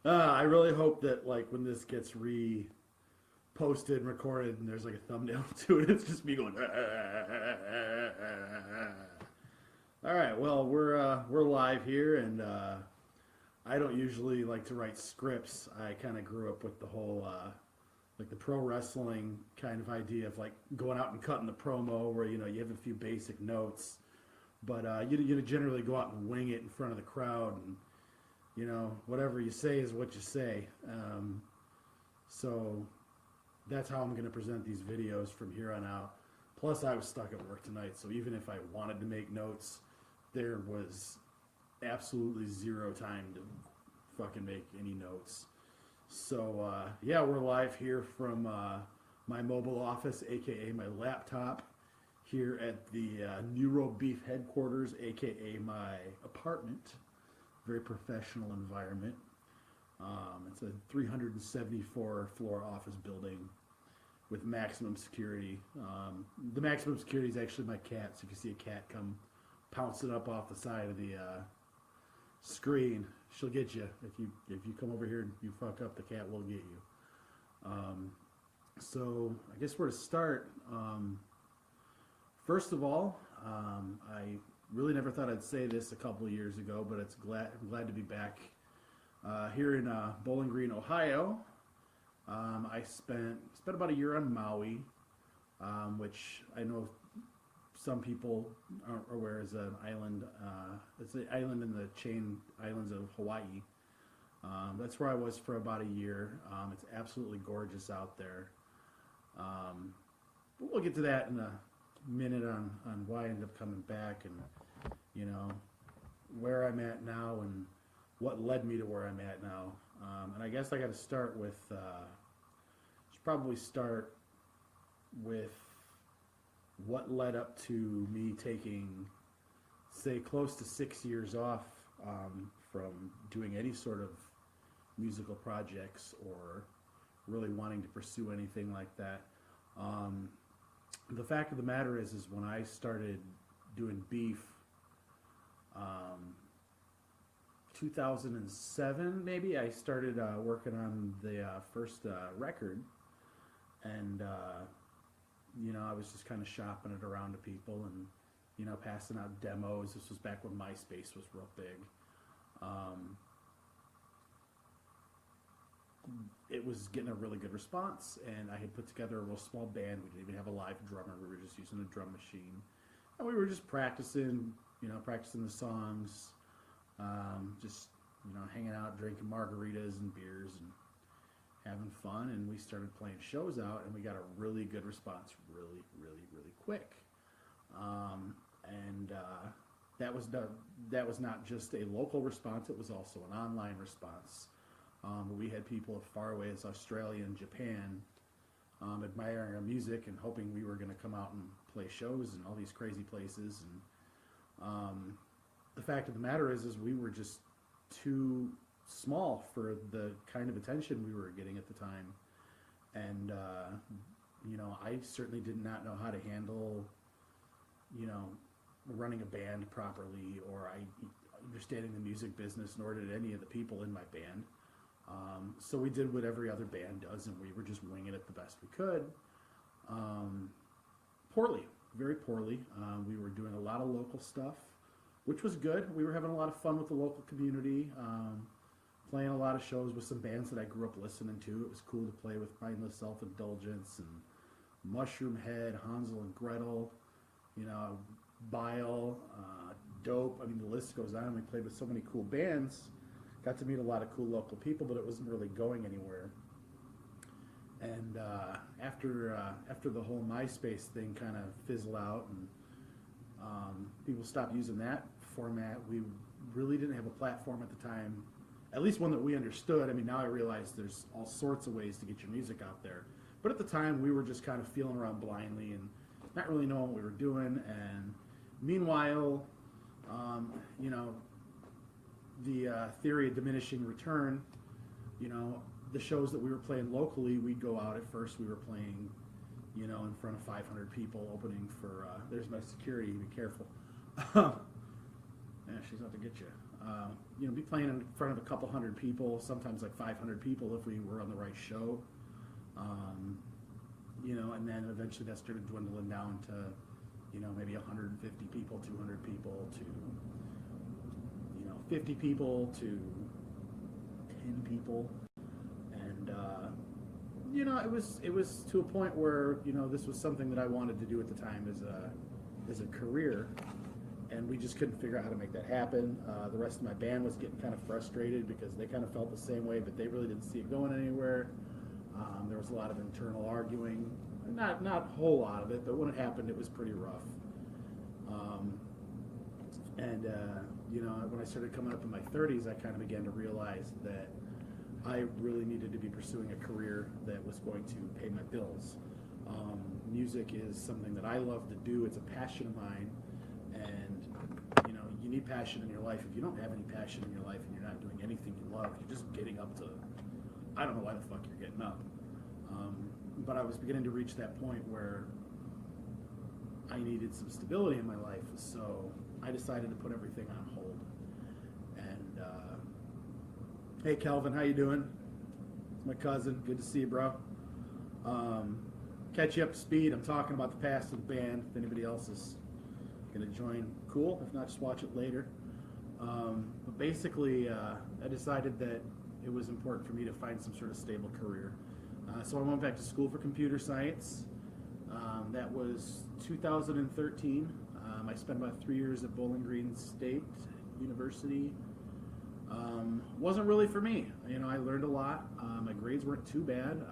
I really hope that like when this gets posted and recorded and there's like a thumbnail to it, it's just me going. All right, well we're live here, and I don't usually like to write scripts. I kind of grew up with the whole like the pro wrestling kind of idea of like going out and cutting the promo where you have a few basic notes, but you generally go out and wing it in front of the crowd, and whatever you say is what you say. So that's how I'm going to present these videos from here on out. Plus, I was stuck at work tonight, so even if I wanted to make notes, there was absolutely zero time to fucking make any notes. So, yeah, we're live here from my mobile office, aka my laptop, here at the Neuro Beef headquarters, aka my apartment. Very professional environment. It's a 374 floor office building with maximum security. The maximum security is actually my cat, so if you see a cat come pouncing up off the side of the screen, she'll get you. If you come over here and you fuck up, the cat will get you. So I guess where to start. First of all, I really never thought I'd say this a couple of years ago, but I'm glad to be back here in Bowling Green, Ohio. I spent about a year on Maui, which I know some people aren't aware is an island. It's an island in the chain islands of Hawaii. That's where I was for about a year. It's absolutely gorgeous out there. But we'll get to that in a minute on why I ended up coming back and where I'm at now and what led me to where I'm at now. And I guess I got to start with should probably start with what led up to me taking, say, close to 6 years off from doing any sort of musical projects or really wanting to pursue anything like that. The fact of the matter is when I started doing Beef, 2007 maybe, I started working on the first record, and I was just kind of shopping it around to people and passing out demos. This was back when MySpace was real big. It was getting a really good response, and I had put together a real small band. We didn't even have a live drummer. We were just using a drum machine, and we were just practicing the songs, just hanging out, drinking margaritas and beers and having fun. And we started playing shows out, and we got a really good response really, really, really quick. That was not just a local response, it was also an online response. We had people as far away as Australia and Japan admiring our music and hoping we were going to come out and play shows in all these crazy places. And the fact of the matter is we were just too small for the kind of attention we were getting at the time. And I certainly did not know how to handle running a band properly, or understanding the music business, nor did any of the people in my band. So we did what every other band does, and we were just winging it the best we could. Poorly, very poorly. We were doing a lot of local stuff, which was good. We were having a lot of fun with the local community, playing a lot of shows with some bands that I grew up listening to. It was cool to play with Mindless Self-Indulgence and Mushroom Head, Hansel and Gretel, Bile, Dope. I mean, the list goes on. We played with so many cool bands. Got to meet a lot of cool local people, but it wasn't really going anywhere. And after the whole MySpace thing kind of fizzled out and people stopped using that format, we really didn't have a platform at the time, at least one that we understood. I mean, now I realize there's all sorts of ways to get your music out there. But at the time, we were just kind of feeling around blindly and not really knowing what we were doing. And meanwhile, the theory of diminishing return, the shows that we were playing locally, we'd go out at first. We were playing, in front of 500 people opening for, there's my security, be careful. Yeah, she's out to get you. Be playing in front of a couple hundred people, sometimes like 500 people if we were on the right show. And then eventually that started dwindling down to, maybe 150 people, 200 people to, 50 people to 10 people. And, it was to a point where, this was something that I wanted to do at the time as a career. And we just couldn't figure out how to make that happen. The rest of my band was getting kind of frustrated because they kind of felt the same way, but they really didn't see it going anywhere. There was a lot of internal arguing. Not a whole lot of it, but when it happened, it was pretty rough. When I started coming up in my 30s, I kind of began to realize that I really needed to be pursuing a career that was going to pay my bills. Music is something that I love to do. It's a passion of mine. And, you need passion in your life. If you don't have any passion in your life and you're not doing anything you love, you're just getting up to, I don't know why the fuck you're getting up. But I was beginning to reach that point where I needed some stability in my life. So I decided to put everything on hold. And, hey, Calvin, how you doing? It's my cousin. Good to see you, bro. Catch you up to speed. I'm talking about the past of the band. If anybody else is going to join, cool. If not, just watch it later. But basically, I decided that it was important for me to find some sort of stable career. So I went back to school for computer science. That was 2013. I spent about 3 years at Bowling Green State University. Wasn't really for me. I learned a lot. My grades weren't too bad.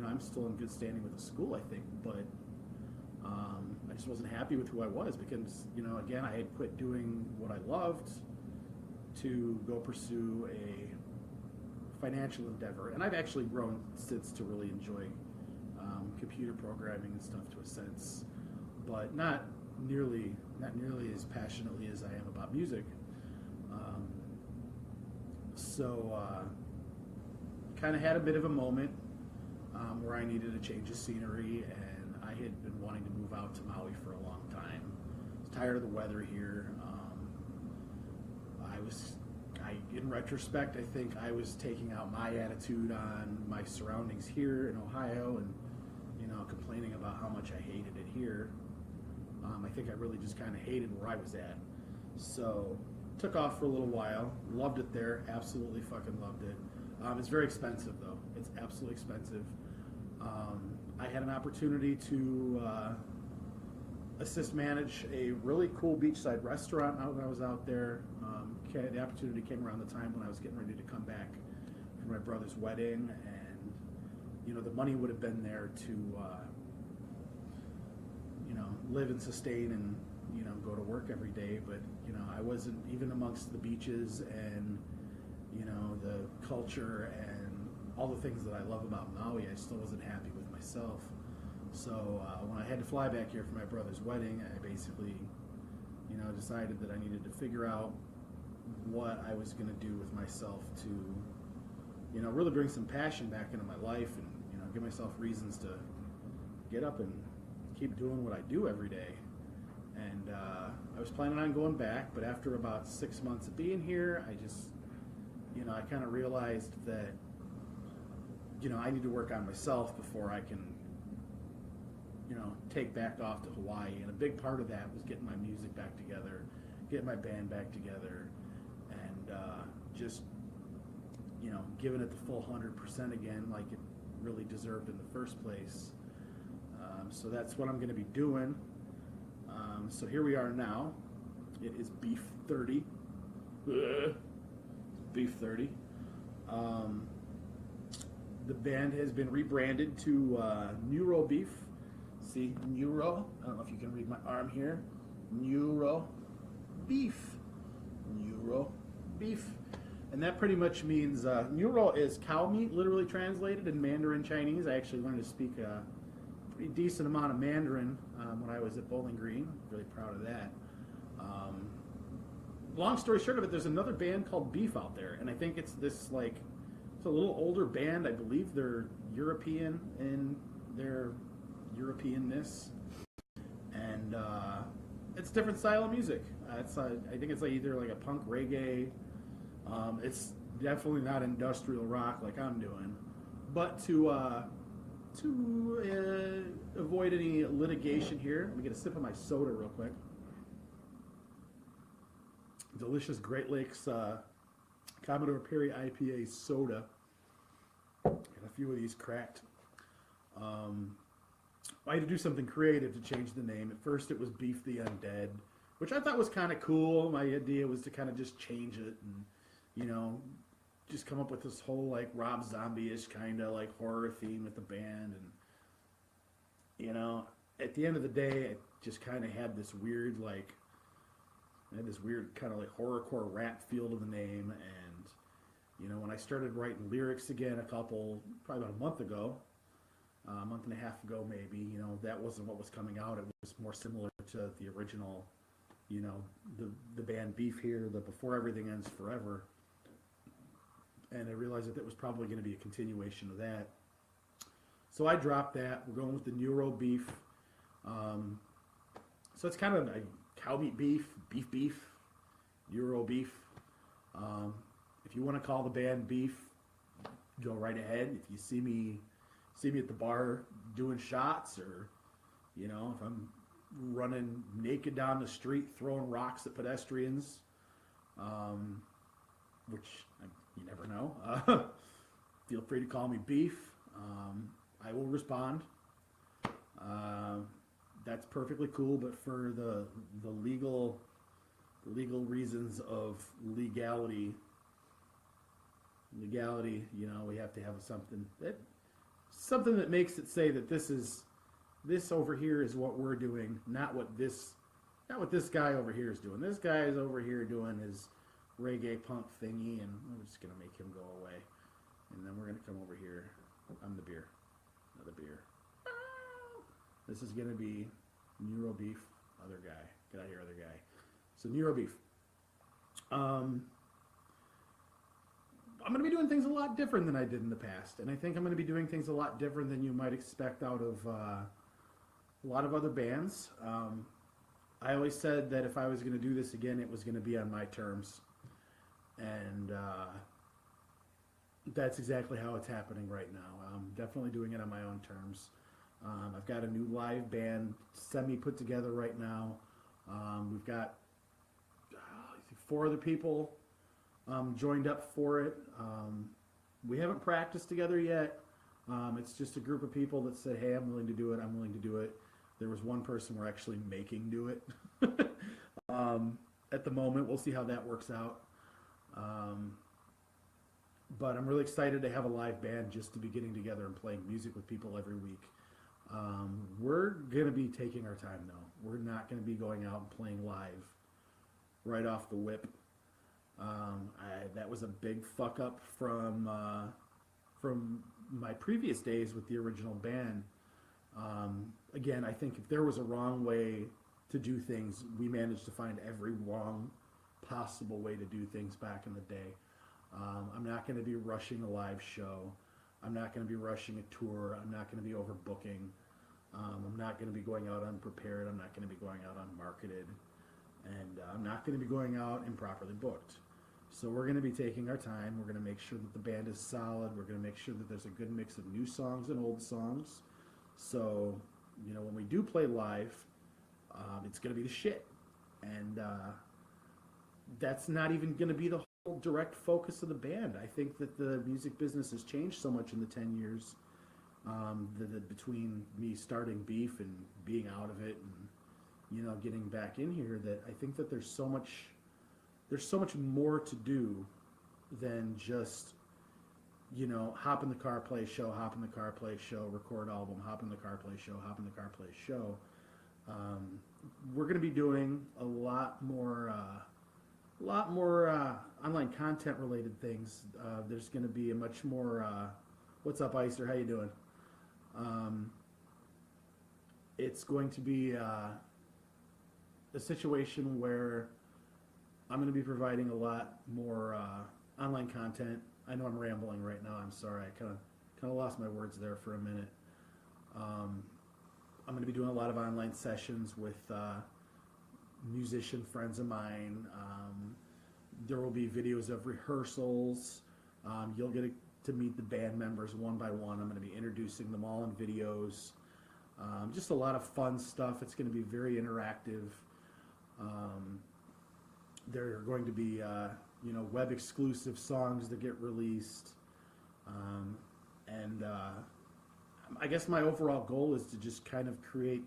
I'm still in good standing with the school, I think, but I just wasn't happy with who I was because, again, I had quit doing what I loved to go pursue a financial endeavor. And I've actually grown since to really enjoy computer programming and stuff to a sense, but not nearly as passionately as I am about music. Kind of had a bit of a moment where I needed a change of scenery, and I had been wanting to move out to Maui for a long time. I was tired of the weather here. In retrospect, I think I was taking out my attitude on my surroundings here in Ohio and, complaining about how much I hated it here. I think I really just kind of hated where I was at. So, took off for a little while. Loved it there. Absolutely fucking loved it. It's very expensive, though. It's absolutely expensive. I had an opportunity to assist manage a really cool beachside restaurant when I was out there. The opportunity came around the time when I was getting ready to come back for my brother's wedding, and the money would have been there to live and sustain and go to work every day. But I wasn't even amongst the beaches and the culture and all the things that I love about Maui. I still wasn't happy with myself. So when I had to fly back here for my brother's wedding, I basically decided that I needed to figure out what I was going to do with myself to really bring some passion back into my life and give myself reasons to get up and keep doing what I do every day. And I was planning on going back, but after about 6 months of being here, I just I kind of realized that I need to work on myself before I can take back off to Hawaii. And a big part of that was getting my music back together, getting my band back together, and just giving it the full 100% again, like it really deserved in the first place. So that's what I'm going to be doing. So here we are now. It is Beef 30. Beef 30. The band has been rebranded to Neuro Beef. See, Neuro. I don't know if you can read my arm here. Neuro Beef. Neuro Beef. And that pretty much means, Neuro is cow meat, literally translated in Mandarin Chinese. I actually learned to speak a pretty decent amount of Mandarin when I was at Bowling Green. Really proud of that. Long story short of it, there's another band called Beef out there, and I think it's this it's a little older band. I believe they're European in their Europeanness, and it's a different style of music. I think it's like either like a punk reggae. It's definitely not industrial rock like I'm doing, but to avoid any litigation here, let me get a sip of my soda real quick. Delicious Great Lakes Commodore Perry IPA soda. Got a few of these cracked. I had to do something creative to change the name. At first it was Beef the Undead, which I thought was kind of cool. My idea was to kind of just change it and, you know, just come up with this whole like Rob Zombie-ish kind of like horror theme with the band. And, you know, at the end of the day, it just kind of had this weird like, kind of like horrorcore rap feel to the name. And, you know, when I started writing lyrics again probably about a month ago, a month and a half ago maybe, you know, that wasn't what was coming out. It was more similar to the original, you know, the band Beef here, the Before Everything Ends Forever. And I realized that was probably going to be a continuation of that. So I dropped that. We're going with the Neuro Beef. So it's kind of a cow meat beef, Neuro Beef. If you want to call the band Beef, go right ahead. If you see me at the bar doing shots, or, you know, if I'm running naked down the street throwing rocks at pedestrians, which you never know, feel free to call me Beef. I will respond. That's perfectly cool, but for the legal reasons of legality, you know, we have to have something that makes it say that this over here is what we're doing, not what this guy over here is doing. This guy is over here doing his reggae punk thingy, and we're just gonna make him go away. And then we're gonna come over here. I'm the beer, another beer. This is gonna be Neuro Beef, other guy. Get out of here, other guy. So Neuro Beef. I'm going to be doing things a lot different than I did in the past. And I think I'm going to be doing things a lot different than you might expect out of a lot of other bands. I always said that if I was going to do this again, it was going to be on my terms. And that's exactly how it's happening right now. I'm definitely doing it on my own terms. I've got a new live band put together right now. We've got 4 other people joined up for it. We haven't practiced together yet. It's just a group of people that said, hey, I'm willing to do it. There was one person we're actually making do it. At the moment, we'll see how that works out. But I'm really excited to have a live band just to be getting together and playing music with people every week. We're going to be taking our time, though. We're not going to be going out and playing live right off the whip. That was a big fuck up from my previous days with the original band. Again, I think if there was a wrong way to do things, we managed to find every wrong possible way to do things back in the day. I'm not going to be rushing a live show. I'm not going to be rushing a tour. I'm not going to be overbooking. I'm not going to be going out unprepared. I'm not going to be going out unmarketed. And I'm not going to be going out improperly booked. So we're going to be taking our time. We're going to make sure that the band is solid. We're going to make sure that there's a good mix of new songs and old songs. So, you know, when we do play live, it's going to be the shit. And that's not even going to be the whole direct focus of the band. I think that the music business has changed so much in the 10 years between me starting Beef and being out of it and, you know, getting back in here, that I think that there's so much more to do than just, you know, hop in the car, play a show, record album, hop in the car, play a show. We're going to be doing a lot more online content related things. There's going to be a much more, what's up, Icer? How you doing? It's going to be a situation where I'm going to be providing a lot more online content. I know I'm rambling right now. I'm sorry. I kind of lost my words there for a minute. I'm going to be doing a lot of online sessions with musician friends of mine. There will be videos of rehearsals. You'll get to meet the band members one by one. I'm going to be introducing them all in videos. Just a lot of fun stuff. It's going to be very interactive. There are going to be, web exclusive songs that get released. I guess my overall goal is to just kind of create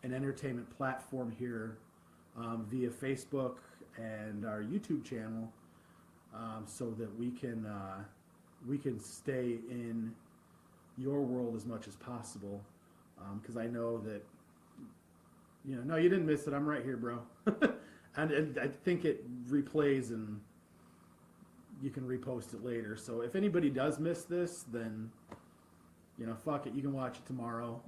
an entertainment platform here via Facebook and our YouTube channel, so that we can stay in your world as much as possible. Because I know that, no, you didn't miss it. I'm right here, bro. and I think it replays and you can repost it later. So if anybody does miss this, then, fuck it. You can watch it tomorrow.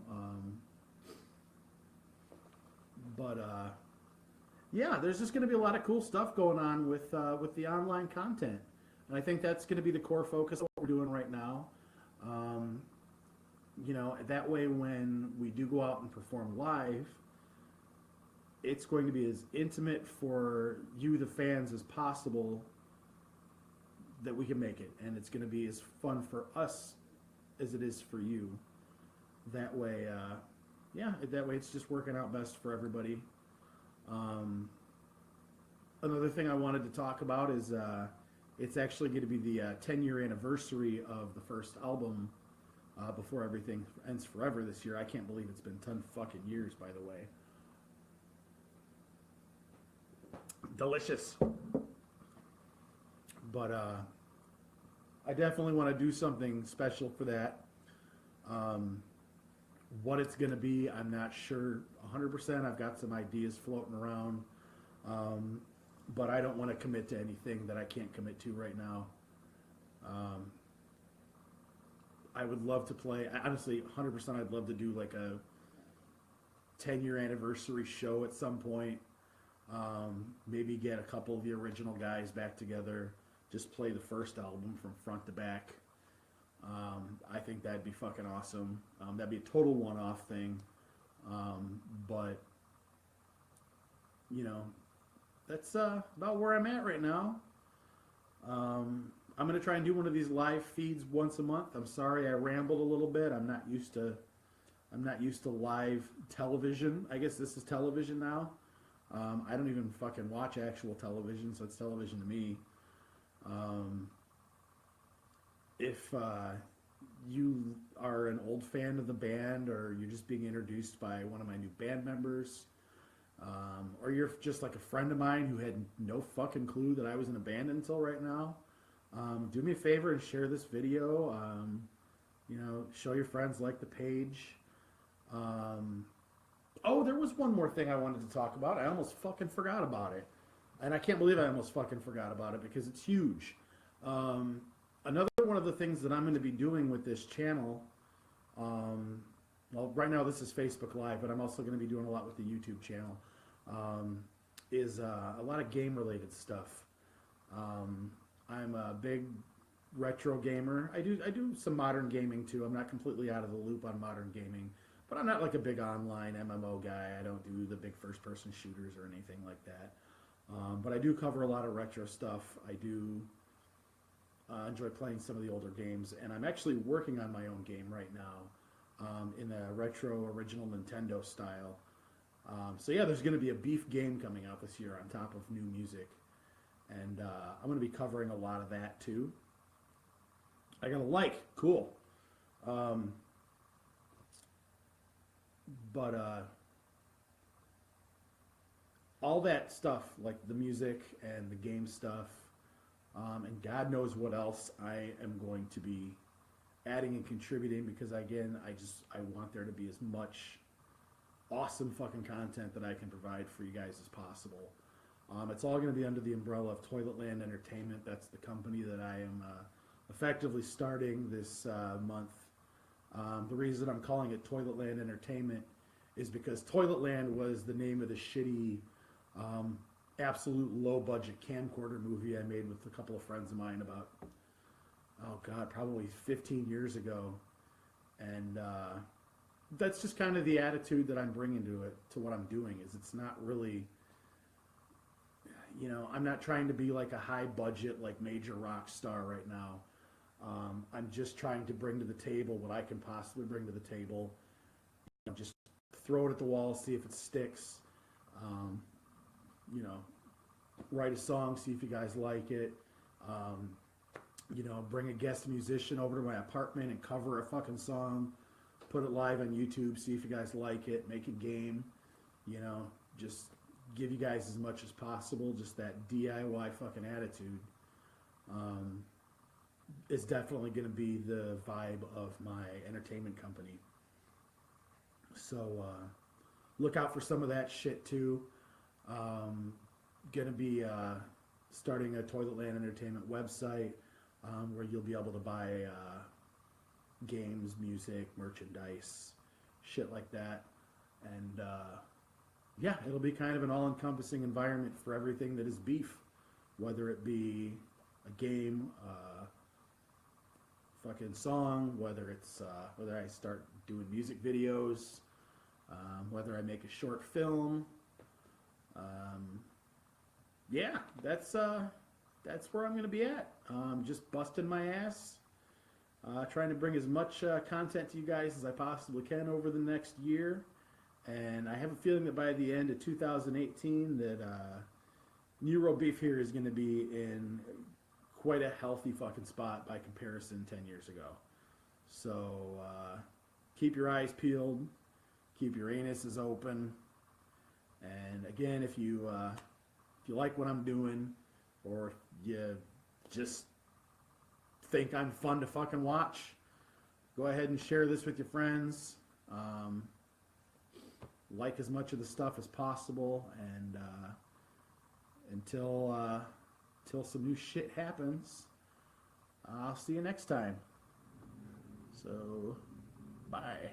Yeah, there's just going to be a lot of cool stuff going on with the online content. And I think that's going to be the core focus of what we're doing right now. That way when we do go out and perform live, it's going to be as intimate for you, the fans, as possible that we can make it. And it's going to be as fun for us as it is for you. That way, that way it's just working out best for everybody. Another thing I wanted to talk about is it's actually going to be the 10-year anniversary of the first album, Before Everything Ends Forever, this year. I can't believe it's been 10 fucking years, by the way. Delicious. But I definitely want to do something special for that. What it's going to be, I'm not sure 100%. I've got some ideas floating around. But I don't want to commit to anything that I can't commit to right now. I would love to play, honestly, 100% I'd love to do like a 10-year anniversary show at some point. Maybe get a couple of the original guys back together, just play the first album from front to back. I think that'd be fucking awesome. That'd be a total one-off thing. But, that's about where I'm at right now. I'm going to try and do one of these live feeds once a month. I'm sorry I rambled a little bit. I'm not used to live television. I guess this is television now. I don't even fucking watch actual television, so it's television to me. If you are an old fan of the band, or you're just being introduced by one of my new band members, or you're just like a friend of mine who had no fucking clue that I was in a band until right now, do me a favor and share this video. Show your friends, like the page. There was one more thing I wanted to talk about. I almost fucking forgot about it. And I can't believe I almost fucking forgot about it because it's huge. Another one of the things that I'm going to be doing with this channel, right now this is Facebook Live, but I'm also going to be doing a lot with the YouTube channel, is a lot of game-related stuff. I'm a big retro gamer. I do some modern gaming too. I'm not completely out of the loop on modern gaming, but I'm not like a big online MMO guy. I don't do the big first-person shooters or anything like that. But I do cover a lot of retro stuff. I do enjoy playing some of the older games, and I'm actually working on my own game right now in the retro original Nintendo style. There's going to be a beef game coming out this year on top of new music, and I'm going to be covering a lot of that too. I got a like, cool. All that stuff, like the music and the game stuff, and God knows what else I am going to be adding and contributing, because again, I want there to be as much awesome fucking content that I can provide for you guys as possible. It's all going to be under the umbrella of Toiletland Entertainment. That's the company that I am effectively starting this month. The reason I'm calling it Toiletland Entertainment is because Toiletland was the name of the shitty, absolute low-budget camcorder movie I made with a couple of friends of mine about, probably 15 years ago. And that's just kind of the attitude that I'm bringing to it, to what I'm doing. Is it's not really, I'm not trying to be like a high budget, like major rock star right now. I'm just trying to bring to the table what I can possibly bring to the table. Just throw it at the wall, see if it sticks. Um, you know, Write a song, see if you guys like it. Um, Bring a guest musician over to my apartment and cover a fucking song. Put it live on YouTube, see if you guys like it. Make a game. Just give you guys as much as possible. Just that DIY fucking attitude. Is definitely going to be the vibe of my entertainment company. So look out for some of that shit too. Going to be starting a Toiletland Entertainment website where you'll be able to buy games, music, merchandise, shit like that. And yeah, it'll be kind of an all-encompassing environment for everything that is beef, whether it be a game, fucking song, whether I start doing music videos, whether I make a short film. Yeah, that's where I'm going to be at. Just busting my ass, trying to bring as much content to you guys as I possibly can over the next year. And I have a feeling that by the end of 2018 that Neuro Beef here is going to be in quite a healthy fucking spot by comparison 10 years ago. So keep your eyes peeled, keep your anuses open. And again, if you like what I'm doing, or you just think I'm fun to fucking watch, go ahead and share this with your friends. Like as much of the stuff as possible, and until some new shit happens, I'll see you next time. So, bye.